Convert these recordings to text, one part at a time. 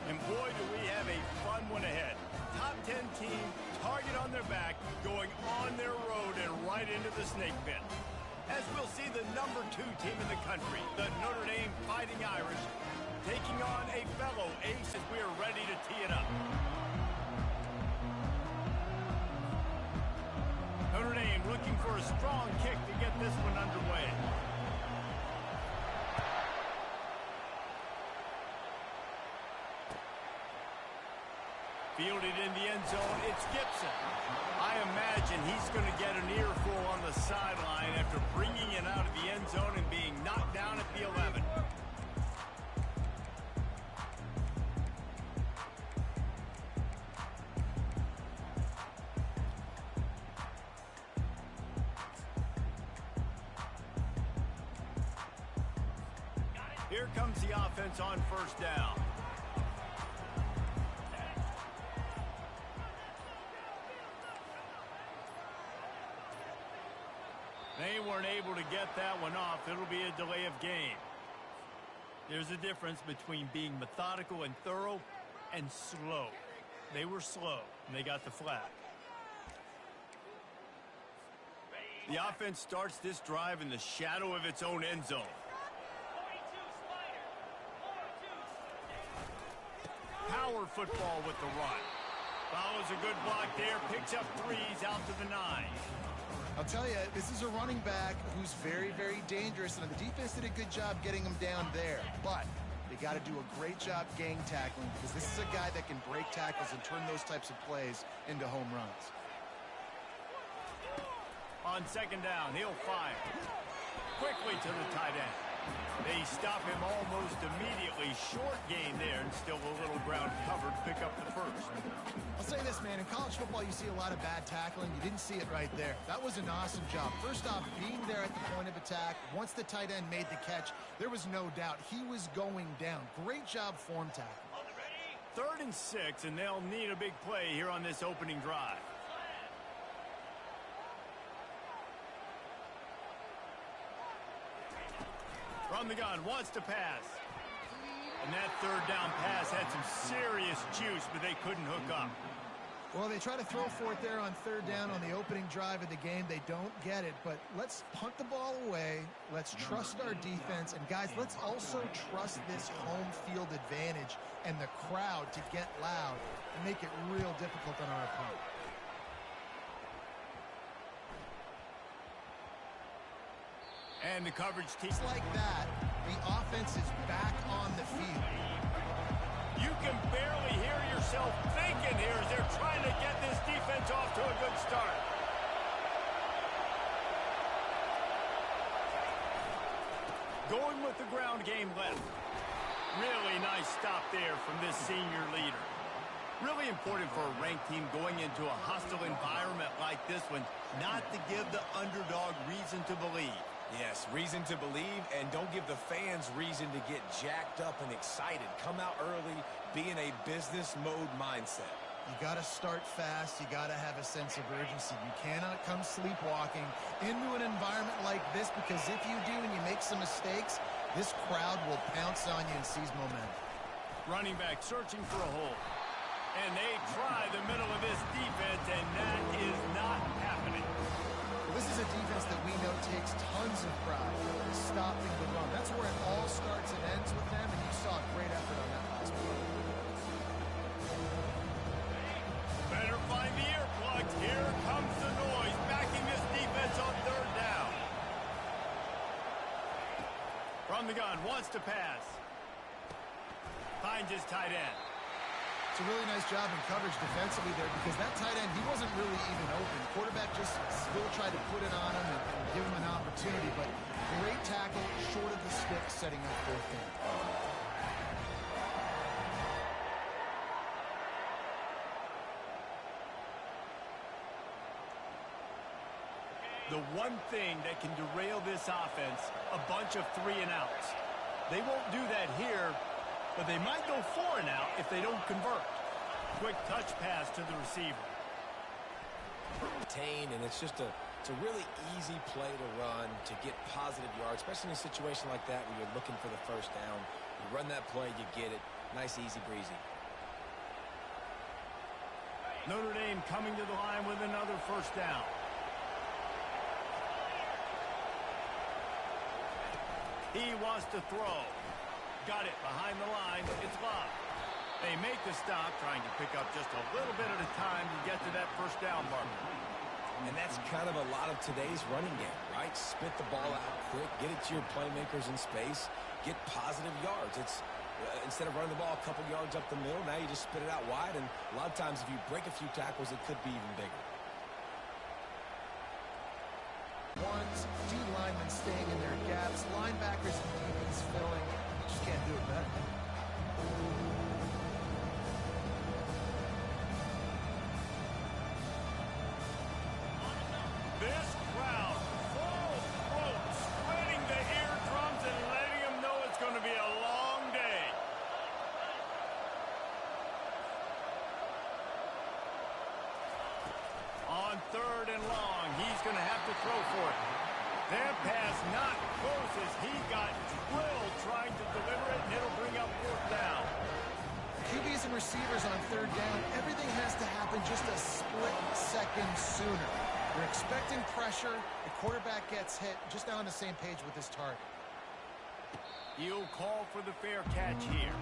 And boy, do we have a fun one ahead. Top 10 team, target on their back, going on their road and right into the snake pit. As we'll see the number 2 team in the country, the Notre Dame Fighting Irish, taking on a fellow ace as we are ready to tee it up. Notre Dame looking for a strong kick to get this one underway. Fielded in the end zone, it's Gibson. I imagine he's going to get an earful on the sideline after bringing it out of the end zone and being knocked down at the 11. Here comes the offense on first down. They weren't able to get that one off. It'll be a delay of game. There's a difference between being methodical and thorough and slow. They were slow, and they got the flag. The offense starts this drive in the shadow of its own end zone. Power football with the run. Follows a good block there, picks up 3s out to the 9. I'll tell you, this is a running back who's very, very dangerous, and the defense did a good job getting him down there. But they got to do a great job gang tackling because this is a guy that can break tackles and turn those types of plays into home runs. On second down, he'll fire. Quickly to the tight end. They stop him almost immediately. Short gain there, and still a little ground covered. Pick up the first. I'll say this, man. In college football, you see a lot of bad tackling. You didn't see it right there. That was an awesome job. First off, being there at the point of attack. Once the tight end made the catch, there was no doubt he was going down. Great job form tackling. 3rd and 6, and they'll need a big play here on this opening drive. From the gun, wants to pass. And that 3rd down pass had some serious juice, but they couldn't hook up. Well, they try to throw for it there on 3rd down on the opening drive of the game. They don't get it, but let's punt the ball away. Let's trust our defense. And, guys, let's also trust this home field advantage and the crowd to get loud and make it real difficult on our opponent. And the coverage team. Like that, the offense is back on the field. You can barely hear yourself thinking here as they're trying to get this defense off to a good start. Going with the ground game left. Really nice stop there from this senior leader. Really important for a ranked team going into a hostile environment like this one, not to give the underdog reason to believe. Yes, reason to believe, and don't give the fans reason to get jacked up and excited. Come out early, be in a business mode mindset. You got to start fast. You got to have a sense of urgency. You cannot come sleepwalking into an environment like this, because if you do and you make some mistakes, this crowd will pounce on you and seize momentum. Running back searching for a hole. And they try the middle of this defense, and that is not happening. This is a defense that we know takes tons of pride in stopping the run. That's where it all starts and ends with them, and you saw a great effort on that last play. Better find the earplugs. Here comes the noise, backing this defense on 3rd down. From the gun, wants to pass. Finds his tight end. It's a really nice job in coverage defensively there, because that tight end, he wasn't really even open. Quarterback just still tried to put it on him and give him an opportunity, but great tackle, short of the stick, setting up 4th down. The one thing that can derail this offense, a bunch of 3-and-outs. They won't do that here, but they might go 4-and-out if they don't convert. Quick touch pass to the receiver. And it's just it's a really easy play to run to get positive yards, especially in a situation like that where you're looking for the 1st down. You run that play, you get it. Nice, easy breezy. Notre Dame coming to the line with another first down. He wants to throw. Got it behind the line. It's Love. They make the stop, trying to pick up just a little bit at a time to get to that first down marker. And that's kind of a lot of today's running game, right? Spit the ball out quick, get it to your playmakers in space, get positive yards. It's instead of running the ball a couple yards up the middle, now you just spit it out wide, and a lot of times if you break a few tackles, it could be even bigger. Ones, D linemen staying in their gaps, linebackers and DBs filling. You just can't do it better. This crowd, full throat, spreading the eardrums and letting them know it's going to be a long day. On third and long, he's going to have to throw for it. That pass not close as he got drilled trying to deliver it, and it'll bring up fourth down. QBs and receivers on third down, everything has to happen just a split second sooner. You're expecting pressure, the quarterback gets hit, just now on the same page with his target. He'll call for the fair catch here.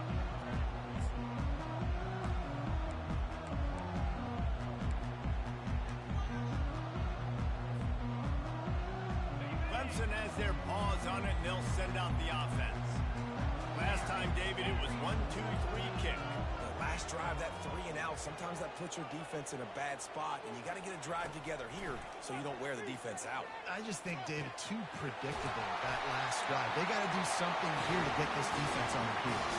Clemson has their paws on it, and they'll send out the offense. Last time, David, it was 1-2-3 kick. The last drive, that 3 and out, sometimes that puts your defense in a bad spot, and you got to get a drive together here so you don't wear the defense out. I just think, David, too predictable that last drive. They got to do something here to get this defense on their heels.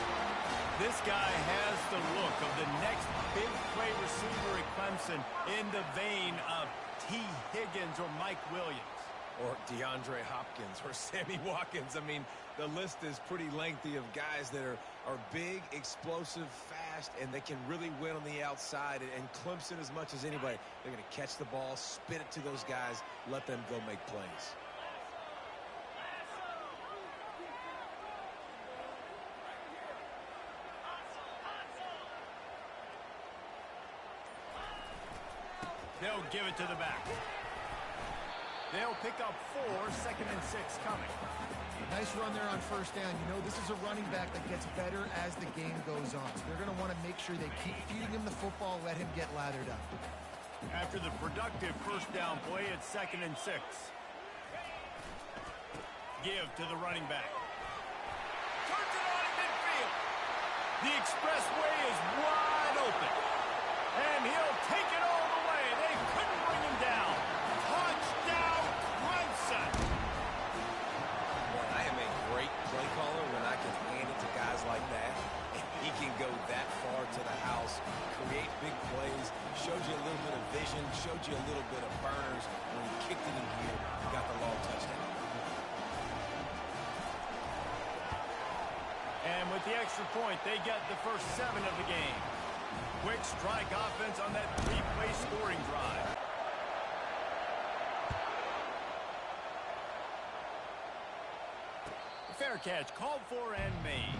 This guy has the look of the next big play receiver at Clemson in the vein of T. Higgins or Mike Williams. Or DeAndre Hopkins or Sammy Watkins. I mean, the list is pretty lengthy of guys that are big, explosive, fast, and they can really win on the outside. And Clemson, as much as anybody, they're going to catch the ball, spit it to those guys, let them go make plays. They'll give it to the back. They'll pick up 4, second and 6 coming. Nice run there on first down. You know, this is a running back that gets better as the game goes on. So they're going to want to make sure they keep feeding him the football, let him get lathered up. After the productive first down play, it's second and 6. Give to the running back. Turns it on in midfield. The expressway is wide open. And he'll take it all the way. They couldn't bring him down. Touchdown, Clemson. Well, I am a great play caller when I can hand it to guys like that. And he can go that far to the house, create big plays, showed you a little bit of vision, showed you a little bit of burners. When he kicked it in here, he got the long touchdown. And with the extra point, they get the first 7 of the game. Quick strike offense on that 3-play scoring drive. Fair catch called for and made.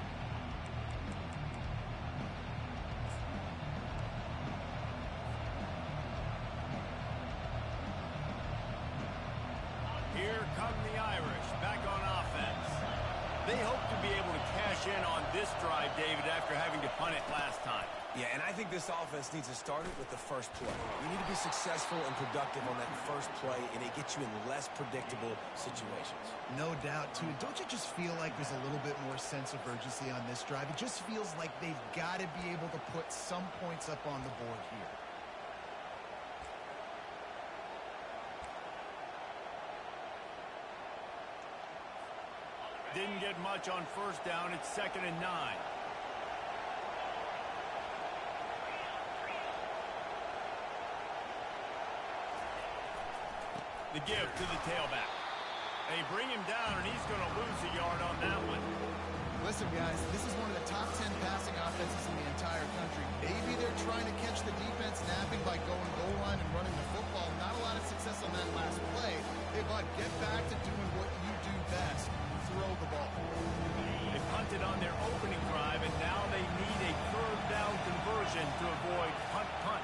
Here come the Irish back on offense. They hope to be able to cash in on this drive, David, after having to punt it last time. Yeah, and I think this offense needs to start it with the first play. You need to be successful and productive on that first play, and it gets you in less predictable situations. No doubt, too. Don't you just feel like there's a little bit more sense of urgency on this drive? It just feels like they've got to be able to put some points up on the board here. Didn't get much on first down. It's second and 9. The give to the tailback. They bring him down, and he's going to lose a yard on that one. Listen, guys, this is one of the top 10 passing offenses in the entire country. Maybe they're trying to catch the defense napping by going goal line and running the football. Not a lot of success on that last play. Hey, Bud, get back to doing what you do best. Throw the ball. They punted on their opening drive, and now they need a third down conversion to avoid punt.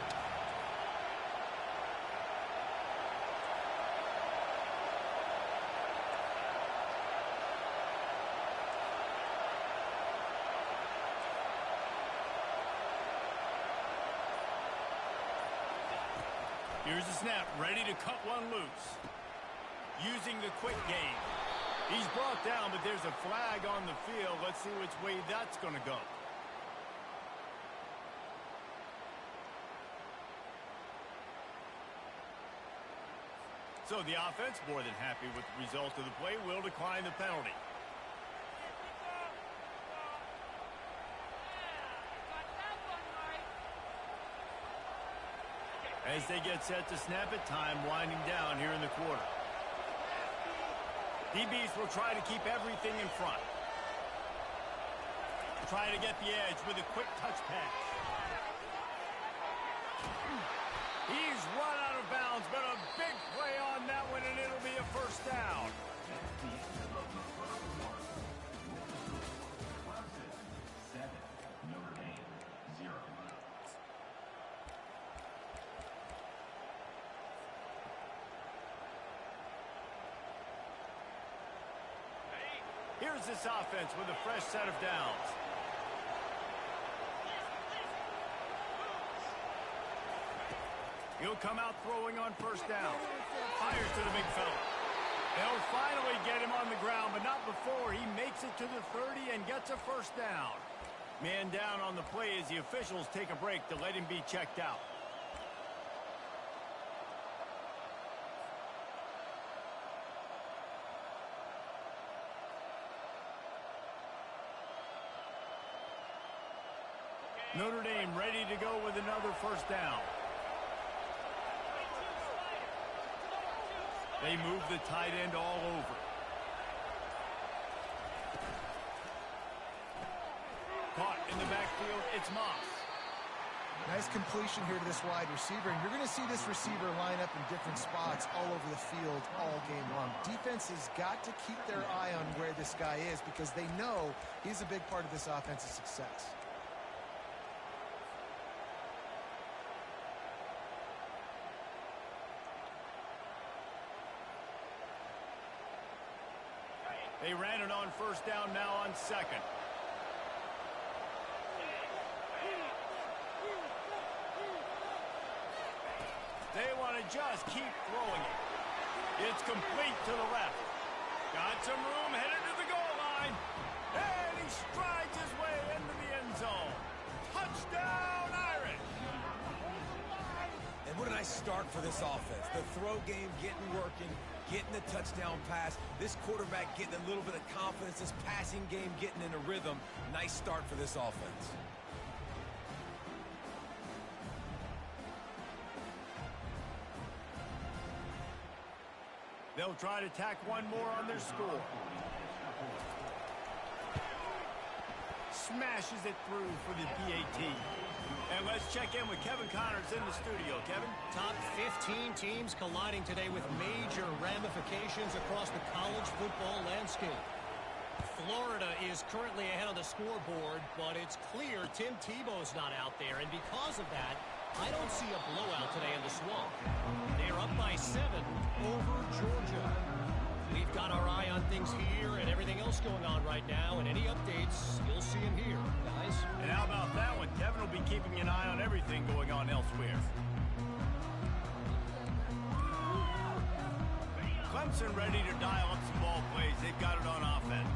Here's the snap, ready to cut one loose. Using the quick game. He's brought down, but there's a flag on the field. Let's see which way that's going to go. So the offense, more than happy with the result of the play, will decline the penalty. As they get set to snap it, time winding down here in the quarter. DBs will try to keep everything in front. Trying to get the edge with a quick touch pass. He's run out of bounds, but a big play on that one, and it'll be a first down. Here's this offense with a fresh set of downs. He'll come out throwing on first down. Fires to the big fella. They'll finally get him on the ground, but not before he makes it to the 30 and gets a first down. Man down on the play as the officials take a break to let him be checked out. Notre Dame ready to go with another first down. They move the tight end all over. Caught in the backfield, it's Moss. Nice completion here to this wide receiver, and you're going to see this receiver line up in different spots all over the field all game long. Defense has got to keep their eye on where this guy is because they know he's a big part of this offense's success. They ran it on first down, now on second. They want to just keep throwing it. It's complete to the left. Got some room, headed to the goal line. And he strides his way into the end zone. Touchdown, Irish! And what a nice start for this offense. The throw game getting working, getting the touchdown pass. This quarterback getting a little bit of confidence. This passing game getting in a rhythm. Nice start for this offense. They'll try to tack one more on their score. Smashes it through for the PAT. And let's check in with Kevin Connors in the studio. Kevin? Top 15 teams colliding today with major ramifications across the college football landscape. Florida is currently ahead on the scoreboard, but it's clear Tim Tebow's not out there, and because of that, I don't see a blowout today in the Swamp. They're up by 7 over Georgia. We've got our eye on things here and everything else going on right now, and any updates, you'll see them here, guys. And how about that one? Kevin will be keeping an eye on everything going on elsewhere. Clemson ready to dial up some ball plays. They've got it on offense.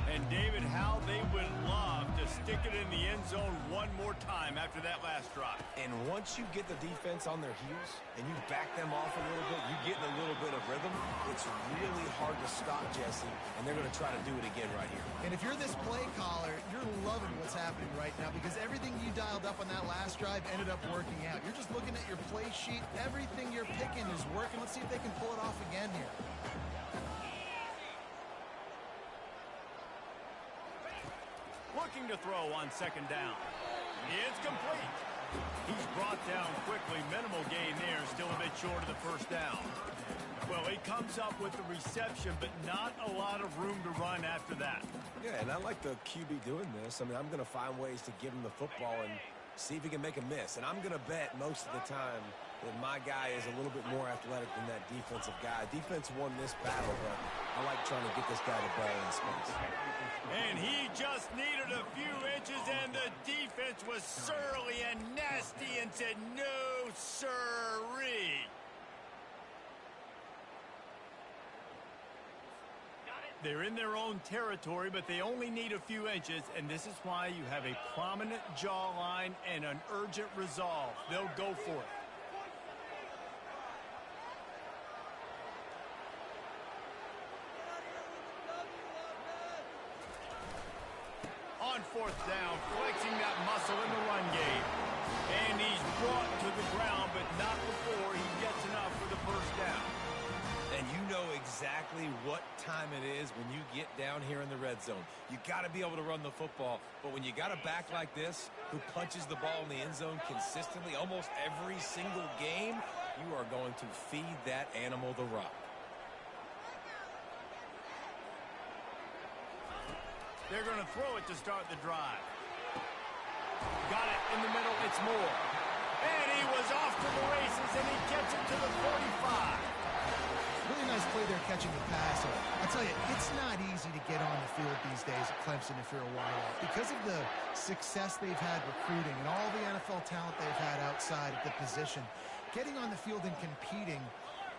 And David, how they would love to stick it in the end zone one more time after that last drive. And once you get the defense on their heels and you back them off a little bit, you get in a little bit of rhythm, it's really hard to stop, Jesse, and they're going to try to do it again right here. And if you're this play caller, you're loving what's happening right now because everything you dialed up on that last drive ended up working out. You're just looking at your play sheet. Everything you're picking is working. Let's see if they can pull it off again here. Looking to throw on second down. It's complete. He's brought down quickly. Minimal gain there. Still a bit short of the first down. Well, he comes up with the reception, but not a lot of room to run after that. Yeah, and I like the QB doing this. I mean, I'm going to find ways to give him the football and see if he can make a miss. And I'm going to bet most of the time that my guy is a little bit more athletic than that defensive guy. Defense won this battle, but I like trying to get this guy the ball in space. And he just needed a few inches, and the defense was surly and nasty and said, no, sirree. They're in their own territory, but they only need a few inches, and this is why you have a prominent jawline and an urgent resolve. They'll go for it. On fourth down, flexing that muscle in the run game. And he's brought to the ground, but not before he gets enough for the first down. And you know exactly what time it is when you get down here in the red zone. You got to be able to run the football, but when you got a back like this who punches the ball in the end zone consistently almost every single game, you are going to feed that animal the rock. They're going to throw it to start the drive. Got it in the middle. It's Moore. And he was off to the races, and he gets it to the 45. Really nice play there catching the pass. And I'll tell you, it's not easy to get on the field these days at Clemson if you're a wideout. Because of the success they've had recruiting and all the NFL talent they've had outside at the position, getting on the field and competing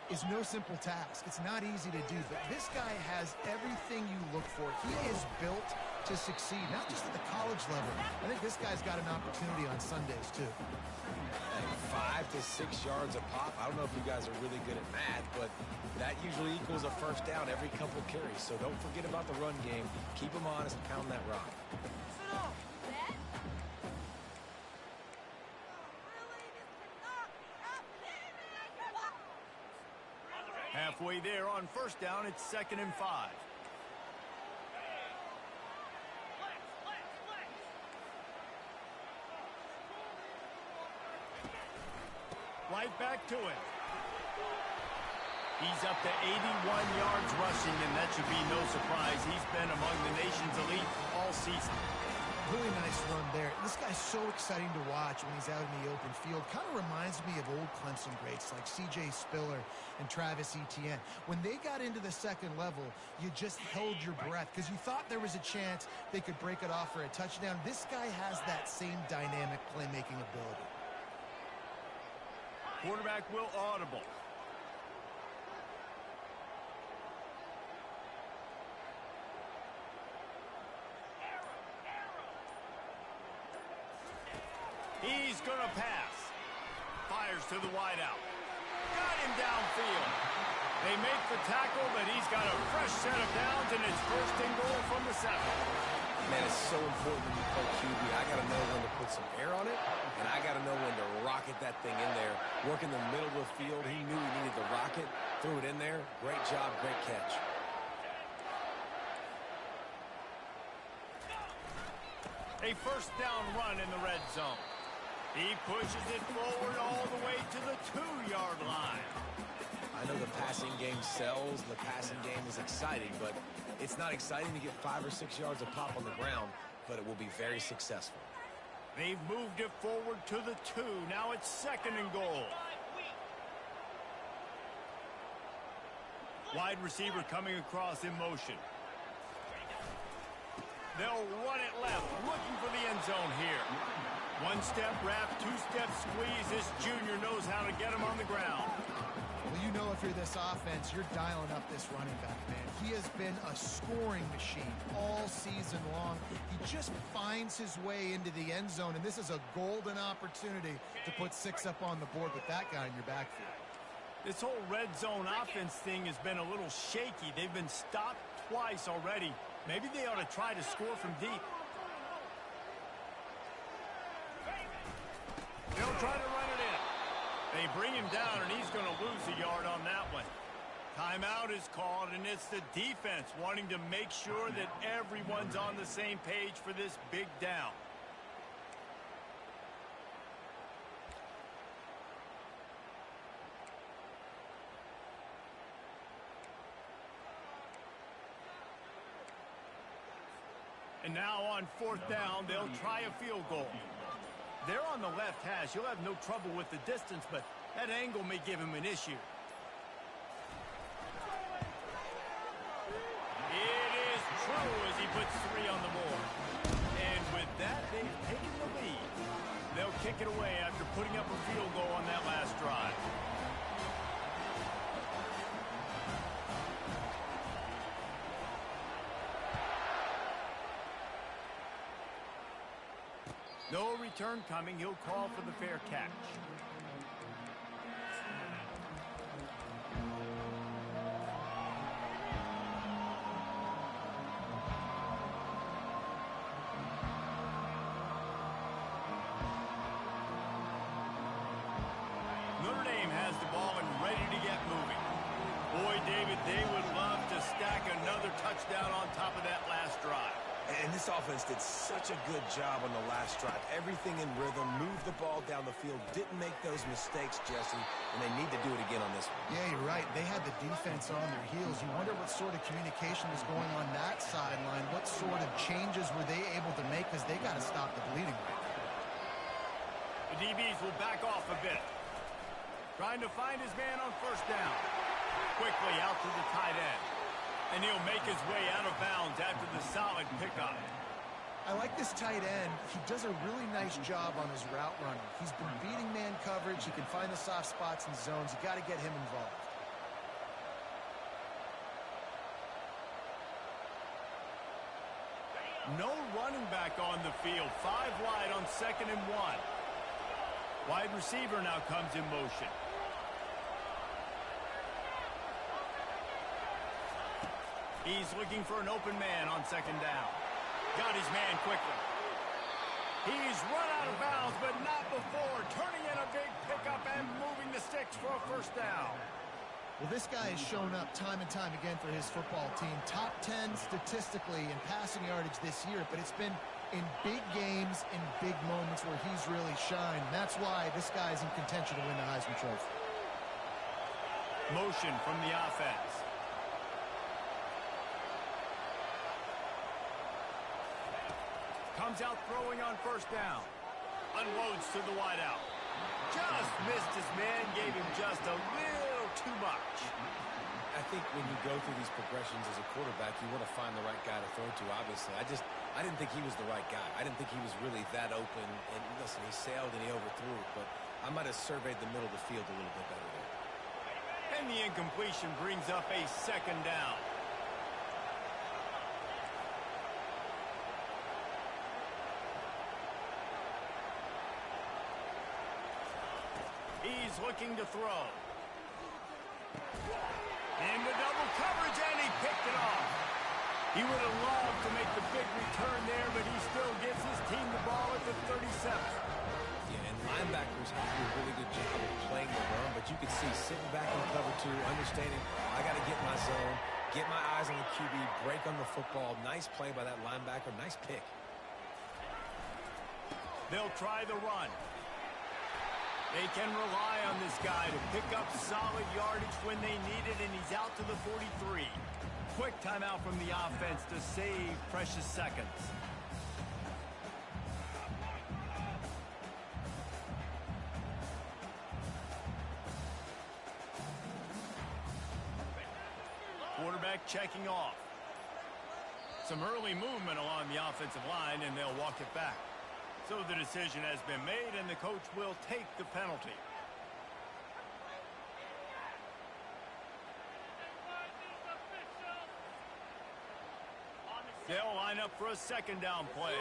is no simple task. It's not easy to do, but this guy has everything you look for. He is built to succeed, not just at the college level. I think this guy's got an opportunity on Sundays, too. 5 to 6 yards a pop. I don't know if you guys are really good at math, but that usually equals a first down every couple carries. So don't forget about the run game. Keep them honest, pound that rock. Halfway there on first down, it's 2nd and 5. Right back to it. He's up to 81 yards rushing, and that should be no surprise. He's been among the nation's elite all season. Really nice run there. This guy's so exciting to watch when he's out in the open field. Kind of reminds me of old Clemson greats like C.J. Spiller and Travis Etienne. When they got into the second level, you just held your breath because you thought there was a chance they could break it off for a touchdown. This guy has that same dynamic playmaking ability. Quarterback will audible. He's going to pass. Fires to the wideout. Got him downfield. They make the tackle, but he's got a fresh set of downs, and it's 1st and goal from the 7. Man, it's so important when you play QB. I got to know when to put some air on it, and I got to know when to rocket that thing in there. Work in the middle of the field. He knew he needed the rocket. Threw it in there. Great job, great catch. A first down run in the red zone. He pushes it forward all the way to the 2-yard line. I know the passing game sells, and the passing game is exciting, but it's not exciting to get 5 or 6 yards of pop on the ground, but it will be very successful. They've moved it forward to the 2. Now it's 2nd and goal. Wide receiver coming across in motion. They'll run it left, looking for the end zone here. 1-step wrap, 2-step squeeze. This junior knows how to get him on the ground. Well, you know if you're this offense, you're dialing up this running back, man. He has been a scoring machine all season long. He just finds his way into the end zone, and this is a golden opportunity to put 6 up on the board with that guy in your backfield. This whole red zone offense thing has been a little shaky. They've been stopped twice already. Maybe they ought to try to score from deep. They'll try to run it in. They bring him down, and he's going to lose a yard on that one. Timeout is called, and it's the defense wanting to make sure that everyone's on the same page for this big down. And now on 4th down, they'll try a field goal. They're on the left hash. He'll have no trouble with the distance, but that angle may give him an issue. It is true as he puts 3 on the board. And with that, they've taken the lead. They'll kick it away after putting up a field goal on that last drive. No return coming. He'll call for the fair catch. Notre Dame has the ball and ready to get moving. Boy, David, they would love to stack another touchdown on top of that last drive. And this offense did such a good job on the last drive. Everything in rhythm, moved the ball down the field, didn't make those mistakes, Jesse, and they need to do it again on this one. Yeah, you're right. They had the defense on their heels. You wonder what sort of communication was going on that sideline. What sort of changes were they able to make, because they got to stop the bleeding right now. The DBs will back off a bit. Trying to find his man on first down. Quickly out to the tight end. And he'll make his way out of bounds after the solid pickup. I like this tight end. He does a really nice job on his route running. He's been beating man coverage. He can find the soft spots and zones. You got to get him involved. No running back on the field. 5 wide on 2nd and 1. Wide receiver now comes in motion. He's looking for an open man on 2nd down. Got his man quickly. He's run out of bounds, but not before. Turning in a big pickup and moving the sticks for a first down. Well, this guy has shown up time and time again for his football team. Top 10 statistically in passing yardage this year, but it's been in big games, in big moments where he's really shined. That's why this guy's in contention to win the Heisman Trophy. Motion from the offense. Comes out throwing on first down. Unloads to the wideout. Just missed his man, gave him just a little too much. I think when you go through these progressions as a quarterback, you want to find the right guy to throw to, obviously. I didn't think he was the right guy. I didn't think he was really that open. And listen, he sailed and he overthrew it, but I might have surveyed the middle of the field a little bit better there. And the incompletion brings up a 2nd down. He's looking to throw. Into double coverage, and he picked it off. He would have loved to make the big return there, but he still gets his team the ball at the 37. Yeah, and linebackers have to do a really good job of playing the run, but you can see sitting back in cover 2, understanding I got to get my zone, get my eyes on the QB, break on the football. Nice play by that linebacker. Nice pick. They'll try the run. They can rely on this guy to pick up solid yardage when they need it, and he's out to the 43. Quick timeout from the offense to save precious seconds. Quarterback checking off. Some early movement along the offensive line, and they'll walk it back. So the decision has been made, and the coach will take the penalty. They'll line up for a 2nd down play.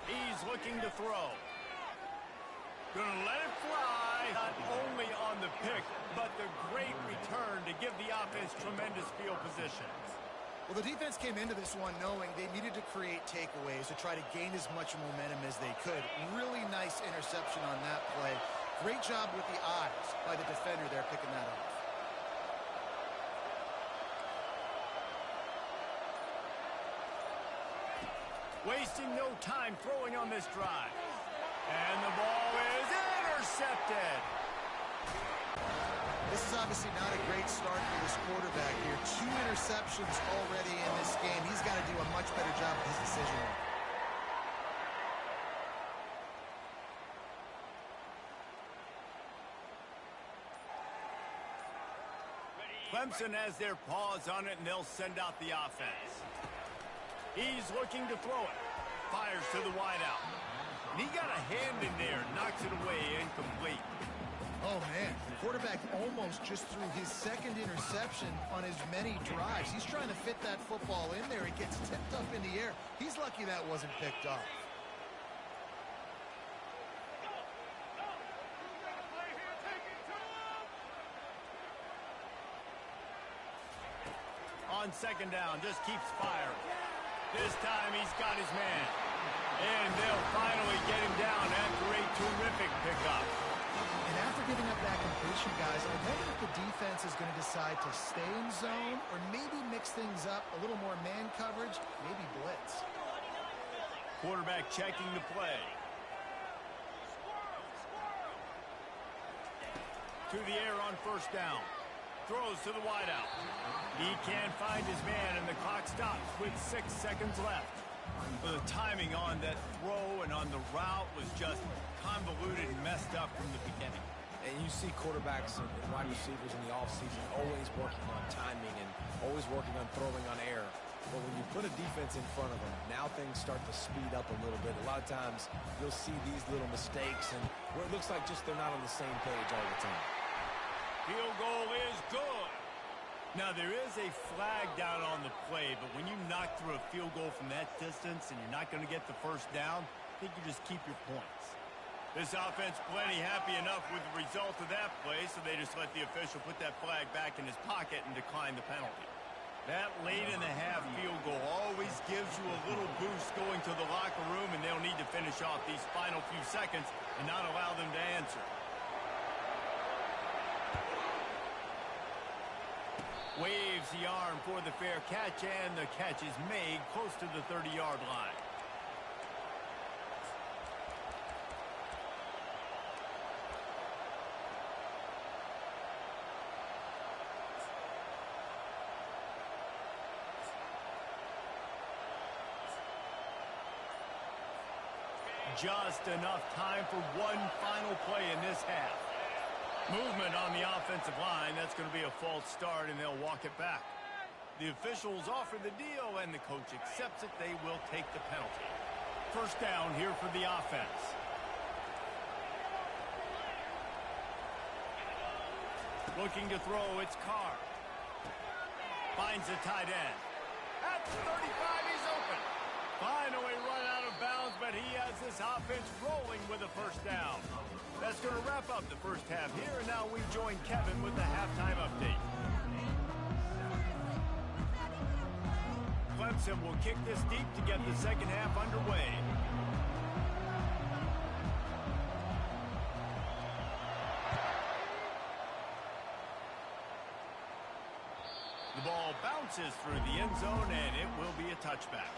He's looking to throw. Gonna let it fly. Not only on the pick, but the great return to give the offense tremendous field position. Well, the defense came into this one knowing they needed to create takeaways to try to gain as much momentum as they could. Really nice interception on that play. Great job with the eyes by the defender there picking that off. Wasting no time throwing on this drive. And the ball is intercepted. This is obviously not a great start for this quarterback here. 2 interceptions already in this game. He's got to do a much better job with his decision making. Clemson has their paws on it, and they'll send out the offense. He's looking to throw it. Fires to the wideout. And he got a hand in there. Knocks it away, incomplete. Oh, man. The quarterback almost just threw his second interception on as many drives. He's trying to fit that football in there. It gets tipped up in the air. He's lucky that wasn't picked up. On second down, just keeps firing. This time he's got his man. And they'll finally get him down after a terrific pickup. And after giving up that completion, guys, I wonder if the defense is going to decide to stay in zone or maybe mix things up, a little more man coverage, maybe blitz. Quarterback checking the play. To the air on first down. Throws to the wideout. He can't find his man, and the clock stops with 6 seconds left. The timing on that throw and on the route was just convoluted and messed up from the beginning. And you see quarterbacks and wide receivers in the offseason always working on timing and always working on throwing on air. But when you put a defense in front of them, now things start to speed up a little bit. A lot of times you'll see these little mistakes and where it looks like just they're not on the same page all the time. Field goal is good. Now, there is a flag down on the play, but when you knock through a field goal from that distance and you're not going to get the first down, I think you just keep your points. This offense plenty happy enough with the result of that play, so they just let the official put that flag back in his pocket and decline the penalty. That late-in-the-half field goal always gives you a little boost going to the locker room, and they'll need to finish off these final few seconds and not allow them to answer. Waves the arm for the fair catch, and the catch is made close to the 30-yard line. Just enough time for one final play in this half. Movement on the offensive line. That's going to be a false start, and they'll walk it back. The officials offer the deal, and the coach accepts it. They will take the penalty. First down here for the offense. Looking to throw, it's Carr. Finds the tight end. At the 35, he's open. Finally run out of bounds, but he has this offense rolling with a first down. That's going to wrap up the first half here, and now we join Kevin with the halftime update. Clemson will kick this deep to get the second half underway. The ball bounces through the end zone, and it will be a touchback.